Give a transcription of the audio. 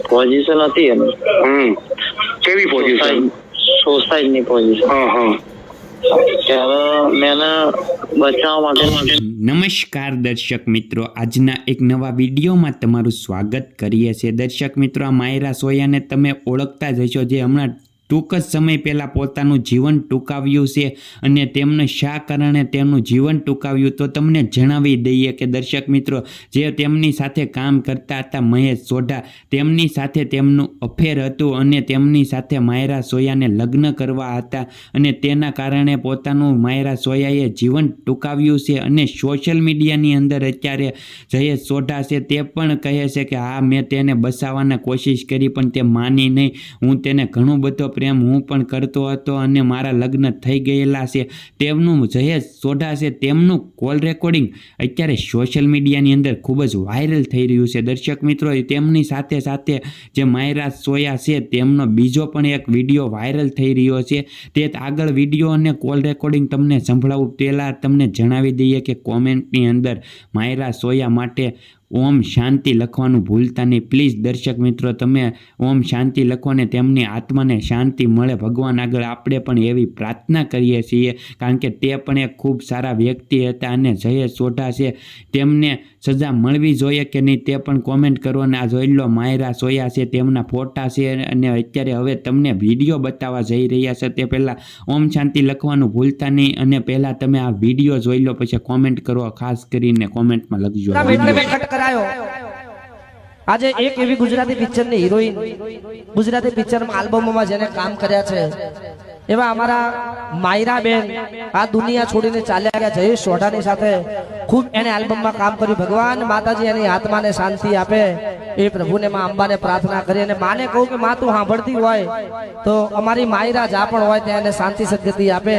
Position હતી એની. કેવી position? Suicide ની પોઝિશન. ત્યારે મેં એને બચાવવા માટે. નમસ્કાર દર્શક મિત્રો, આજના એક નવા વિડીયોમાં તમારું સ્વાગત કરીએ છીએ. દર્શક મિત્રો, આ માયરા સોયાને તમે ઓળખતા જ હશો, જે હમણાં ટૂંક જ સમય પહેલાં પોતાનું જીવન ટૂંકાવ્યું છે. અને તેમને શા કારણે તેમનું જીવન ટૂંકાવ્યું તો તમને જણાવી દઈએ કે દર્શક મિત્રો, જે તેમની સાથે કામ કરતા હતા મહેશ સોઢા, તેમની સાથે તેમનું અફેર હતું અને તેમની સાથે માયરા સોયાને લગ્ન કરવા હતા. અને તેના કારણે પોતાનું માયરા સોયાએ જીવન ટૂંકાવ્યું છે. અને સોશિયલ મીડિયાની અંદર અત્યારે જયેશ સોઢા છે તે પણ કહે છે કે હા, મેં તેને બચાવવાની કોશિશ કરી પણ તે માની નહીં. હું તેને ઘણું બધો પ્રેમ હું પણ કરતો હતો અને મારા લગ્ન થઈ ગયેલા છે. તેમનું જયેશ સોઢા છે તેમનું કોલ રેકોર્ડિંગ અત્યારે સોશિયલ મીડિયાની અંદર ખૂબ જ વાયરલ થઈ રહ્યું છે. દર્શક મિત્રો, તેમની સાથે સાથે જે માયરા સોયા છે તેમનો બીજો પણ એક વિડીયો વાયરલ થઈ રહ્યો છે. તે આગળ વિડીયો અને કોલ રેકોર્ડિંગ તમને સંભળાવું પહેલાં તમને જણાવી દઈએ કે કોમેન્ટની અંદર માયરા સોયા માટે ઓમ શાંતિ લખવાનું ભૂલતા નહીં. પ્લીઝ દર્શક મિત્રો, તમે ઓમ શાંતિ લખો ને તેમની આત્માને શાંતિ મળે. ભગવાન આગળ આપણે પણ એવી પ્રાર્થના કરીએ છીએ, કારણ કે તે પણ એક ખૂબ સારા વ્યક્તિ હતા. અને જયેશ સોઢા છે તેમને સજા મળવી જોઈએ કે નહીં તે પણ કોમેન્ટ કરો. અને આ જોઈ લો, માયરા સોયા છે તેમના ફોટા છે. અને અત્યારે હવે તમને વિડીયો બતાવવા જઈ રહ્યા છે તે પહેલાં ઓમ શાંતિ લખવાનું ભૂલતા નહીં. અને પહેલાં તમે આ વિડીયો જોઈ લો, પછી કોમેન્ટ કરો. ખાસ કરીને કોમેન્ટમાં લખજો. આજે એક એવી ગુજરાતી પિક્ચર ની હિરોઈન, ગુજરાતી પિક્ચરમાં આલ્બમોમાં જેને કામ કર્યા છે એવા અમારા માયરા બેન આ દુનિયા છોડીને ચાલ્યા ગયા. જયેશ સોઢાની સાથે ખૂબ એને આલ્બમમાં કામ કર્યું. ભગવાન માતાજી એની આત્માને શાંતિ આપે એ પ્રભુને માં અંબાને પ્રાર્થના કરી. અને માને કહું કે માં તું સાંભળતી હોય તો અમારી માયરા જા પણ હોય ત્યાં એને શાંતિ સદગતિ આપે.